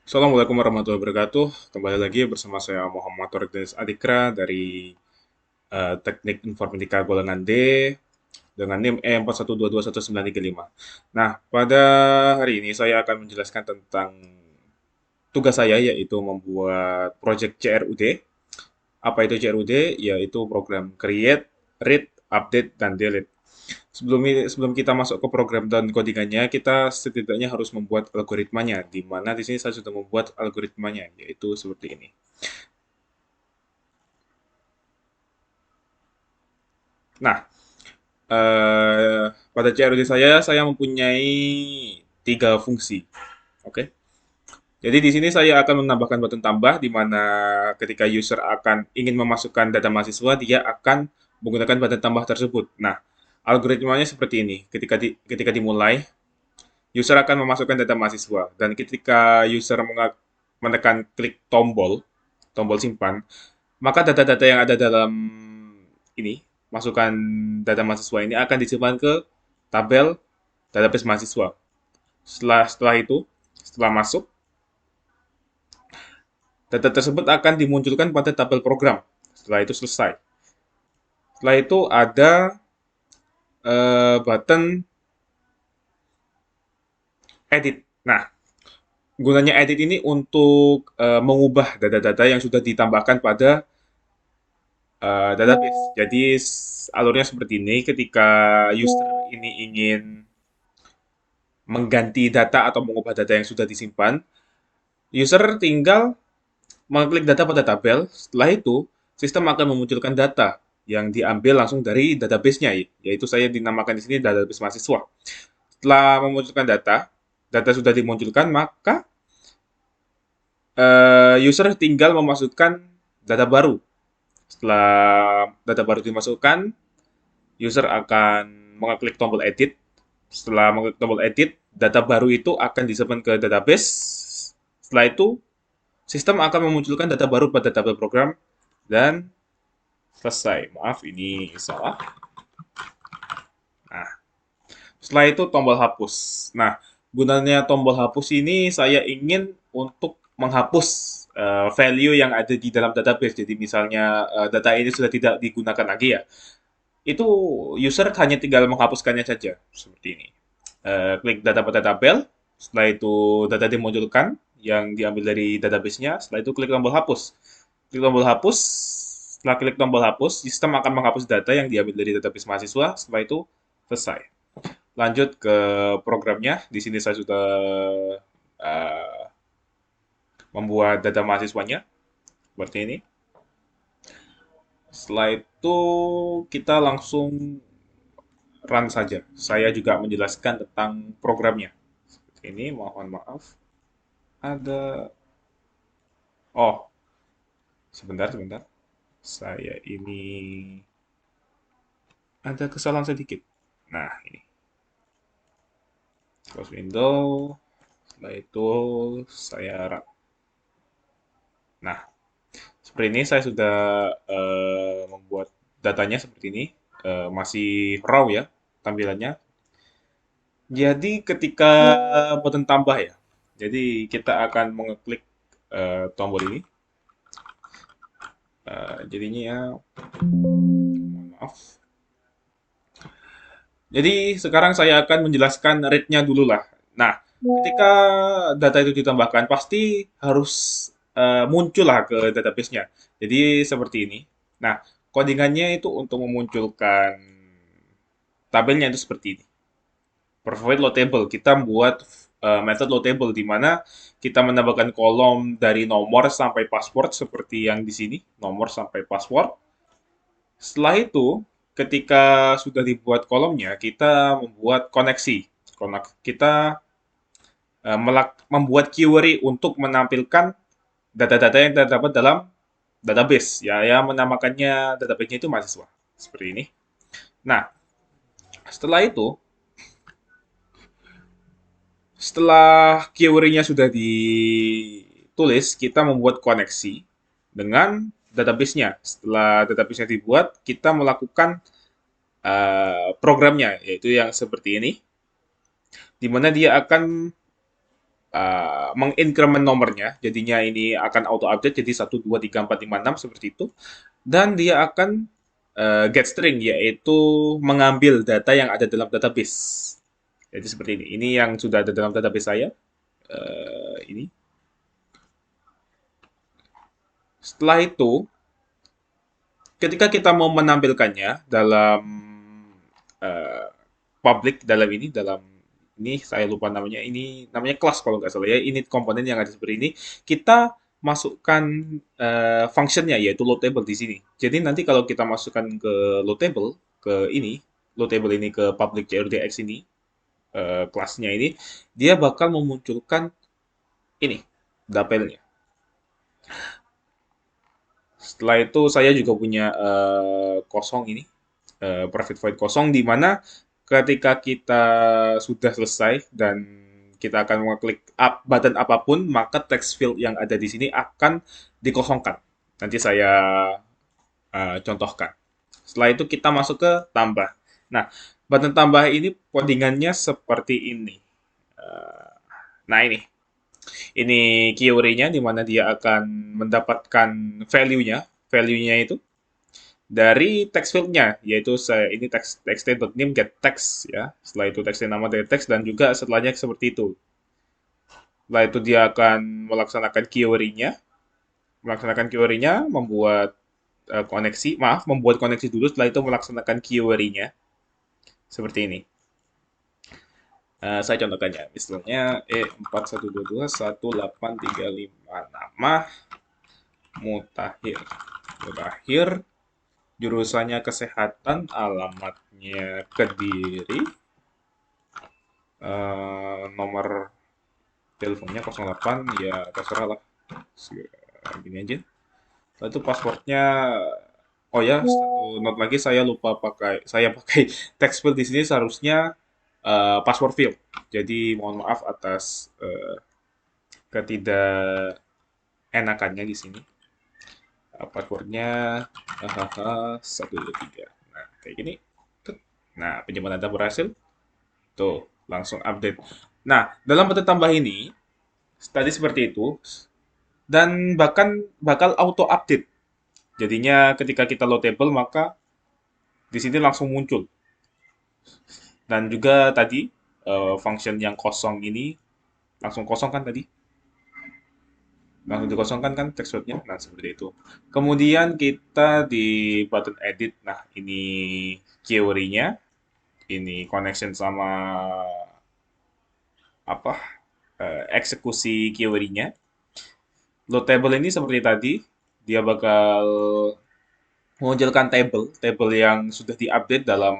Assalamualaikum warahmatullahi wabarakatuh. Kembali lagi bersama saya Muhammad Tordes Adikra dari Teknik Informatika Golongan D dengan NIM E41221935. Nah, pada hari ini saya akan menjelaskan tentang tugas saya yaitu membuat project CRUD. Apa itu CRUD? Yaitu program Create, Read, Update, dan Delete. Sebelum kita masuk ke program dan codingannya, kita setidaknya harus membuat algoritmanya, di mana di sini saya sudah membuat algoritmanya, yaitu seperti ini. Nah, pada CRUD saya mempunyai tiga fungsi. Oke. Jadi di sini saya akan menambahkan button tambah, di mana ketika user akan ingin memasukkan data mahasiswa, dia akan menggunakan button tambah tersebut. Nah, algoritmanya seperti ini. Ketika dimulai, user akan memasukkan data mahasiswa, dan ketika user menekan klik tombol simpan, maka data-data yang ada dalam ini, masukkan data mahasiswa ini akan disimpan ke tabel database mahasiswa. Setelah itu, setelah masuk, data tersebut akan dimunculkan pada tabel program. Setelah itu selesai. Setelah itu ada button edit. Nah, gunanya edit ini untuk mengubah data-data yang sudah ditambahkan pada database. Jadi alurnya seperti ini. Ketika user ini ingin mengganti data atau mengubah data yang sudah disimpan, user tinggal mengklik data pada tabel. Setelah itu, sistem akan memunculkan data yang diambil langsung dari database-nya, yaitu saya dinamakan di sini database mahasiswa. Setelah memunculkan data sudah dimunculkan, maka user tinggal memasukkan data baru. Setelah data baru dimasukkan, user akan mengklik tombol edit. Setelah mengklik tombol edit, data baru itu akan disimpan ke database. Setelah itu, sistem akan memunculkan data baru pada tabel program dan selesai. Maaf, ini salah. Nah, setelah itu tombol hapus. Nah, gunanya tombol hapus ini saya ingin untuk menghapus value yang ada di dalam database. Jadi misalnya data ini sudah tidak digunakan lagi ya. Itu user hanya tinggal menghapuskannya saja seperti ini. Klik data pada tabel, setelah itu data dimunculkan yang diambil dari database-nya, setelah itu klik tombol hapus. Klik tombol hapus, setelah klik tombol hapus, sistem akan menghapus data yang diambil dari database mahasiswa, setelah itu selesai. Lanjut ke programnya, di sini saya sudah uh, membuat data mahasiswanya, seperti ini. Setelah itu kita langsung run saja. Saya juga menjelaskan tentang programnya. Seperti ini, mohon maaf. Ada, oh, sebentar. Saya ini ada kesalahan sedikit. Nah, ini. Close window. Setelah itu saya run. Nah, seperti ini saya sudah membuat datanya seperti ini. Masih raw ya tampilannya. Jadi ketika button tambah ya. Jadi kita akan mengeklik tombol ini. Jadinya ya, mohon maaf. Jadi sekarang saya akan menjelaskan rate-nya dulu lah. Nah, ketika data itu ditambahkan, pasti harus muncul lah ke database-nya. Jadi seperti ini. Nah, codingannya itu untuk memunculkan tabelnya itu seperti ini. Provide load table. Kita membuat method load table di mana kita menambahkan kolom dari nomor sampai password seperti yang di sini, nomor sampai password. Setelah itu, ketika sudah dibuat kolomnya, kita membuat koneksi. Kita membuat query untuk menampilkan data-data yang terdapat dalam database. Ya, menamakannya database-nya itu mahasiswa. Seperti ini. Nah, setelah itu, setelah query-nya sudah ditulis, kita membuat koneksi dengan database-nya. Setelah database-nya dibuat, kita melakukan programnya, yaitu yang seperti ini, di mana dia akan mengincrement nomornya, jadinya ini akan auto update jadi 1, 2, 3, 4, 5, 6 seperti itu. Dan dia akan get string, yaitu mengambil data yang ada dalam database. Jadi seperti ini. Ini yang sudah ada dalam database saya. Ini. Setelah itu, ketika kita mau menampilkannya dalam eh, public, dalam ini saya lupa namanya, ini namanya kelas kalau nggak salah ya, init komponen yang ada seperti ini, kita masukkan functionnya, yaitu loadable di sini. Jadi nanti kalau kita masukkan ke loadable, ke ini, loadable ini ke public JRDX ini, kelasnya ini, dia bakal memunculkan ini, dapelnya. Setelah itu saya juga punya kosong ini, private void kosong, di mana ketika kita sudah selesai dan kita akan mengklik button apapun, maka text field yang ada di sini akan dikosongkan. Nanti saya contohkan. Setelah itu kita masuk ke tambah. Nah, button tambah ini codingannya seperti ini. Eh, nah, ini. Ini query-nya di mana dia akan mendapatkan value-nya. Value-nya itu dari text field-nya, yaitu saya ini text name get text ya. Setelah itu text nama dari text dan juga setelahnya seperti itu. Setelah itu dia akan melaksanakan query-nya, membuat koneksi, membuat koneksi dulu. Setelah itu melaksanakan query-nya seperti ini. Saya contohkannya, misalnya E41221835 nama Mutahir. Mutahir, jurusannya kesehatan, alamatnya Kediri, nomor teleponnya 08, ya terserah lah. Gini aja. Lalu itu passwordnya, oh ya, satu note lagi saya pakai text field di sini seharusnya password field. Jadi mohon maaf atas ketidakenakannya di sini. Passwordnya hahaha 123. Nah, kayak gini. Nah, pinjaman data berhasil. Tuh, langsung update. Nah, dalam button tambah ini, tadi seperti itu, dan bahkan bakal auto update. Jadinya ketika kita load table, maka di sini langsung muncul. Dan juga tadi, function yang kosong ini, langsung kosong kan tadi? Langsung dikosongkan kan textboard-nya. Nah, seperti itu. Kemudian kita di button edit. Nah, ini query-nya, ini connection sama apa? Eksekusi query-nya. Load table ini seperti tadi, dia bakal mengunculkan table yang sudah diupdate dalam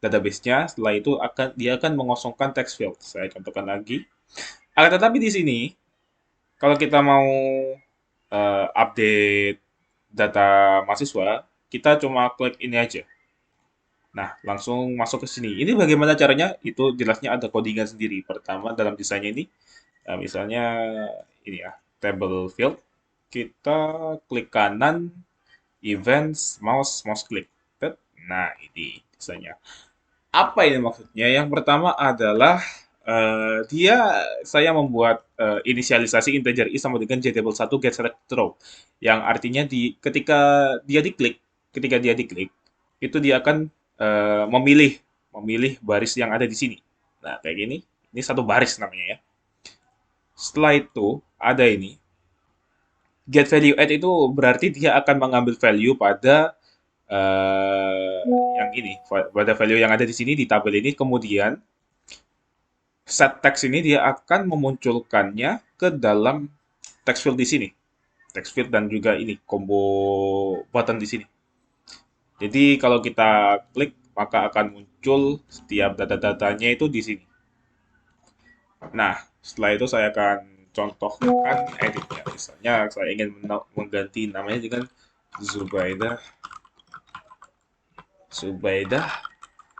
database-nya. Setelah itu dia akan mengosongkan text field. Saya contohkan lagi. Akan tetapi di sini, kalau kita mau update data mahasiswa, kita cuma klik ini aja. Nah, langsung masuk ke sini. Ini bagaimana caranya? Itu jelasnya ada codingan sendiri. Pertama, dalam desainnya ini, misalnya ini ya, table field. Kita klik kanan, events, mouse klik. Nah, ini desainnya. Apa ini maksudnya? Yang pertama adalah saya membuat inisialisasi integer i sama dengan j-table 1 get select row, yang artinya ketika dia diklik, itu dia akan memilih baris yang ada di sini. Nah, kayak gini. Ini satu baris namanya ya. Setelah itu ada ini get value add, itu berarti dia akan mengambil value pada yang ini, pada value yang ada di sini di tabel ini, kemudian set text ini dia akan memunculkannya ke dalam text field di sini. Text field dan juga ini combo button di sini. Jadi kalau kita klik, maka akan muncul setiap data-datanya itu di sini. Nah, setelah itu saya akan contohkan editnya. Misalnya saya ingin mengganti namanya dengan Zubaidah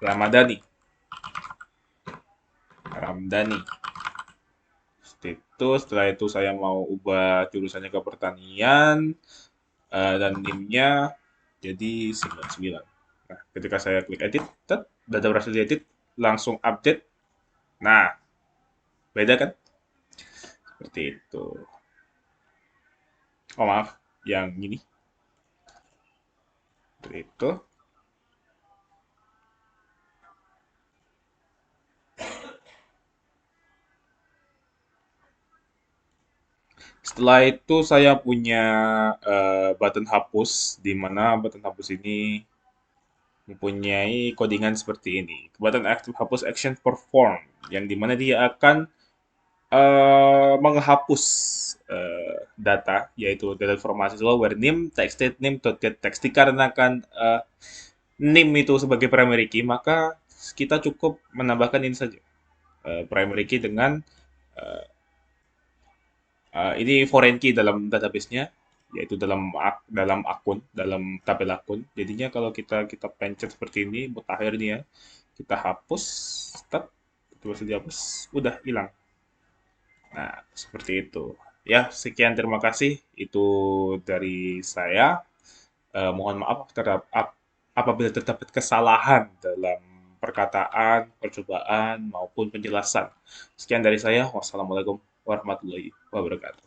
Ramadhani. Setelah itu saya mau ubah jurusannya ke pertanian, dan NIM-nya jadi 99. Nah, ketika saya klik edit, data berhasil diedit, langsung update. Nah, beda kan? Seperti itu. Oh maaf, yang ini. Seperti itu. Setelah itu saya punya button hapus, di mana button hapus ini mempunyai codingan seperti ini. Button active hapus action perform, yang dimana dia akan menghapus data, yaitu data informasi siswa where name, text state name, get text. Dikarenakan name itu sebagai primary key, maka kita cukup menambahkan ini saja. Primary key dengan uh, ini foreign key dalam database-nya, yaitu dalam akun, dalam tabel akun. Jadinya kalau kita pencet seperti ini, mutakhir ini ya, kita hapus, start, terus dihapus, udah hilang. Nah, seperti itu. Ya, sekian terima kasih. Itu dari saya. Mohon maaf apabila terdapat kesalahan dalam perkataan, percobaan, maupun penjelasan. Sekian dari saya. Wassalamualaikum warahmatullahi wabarakatuh.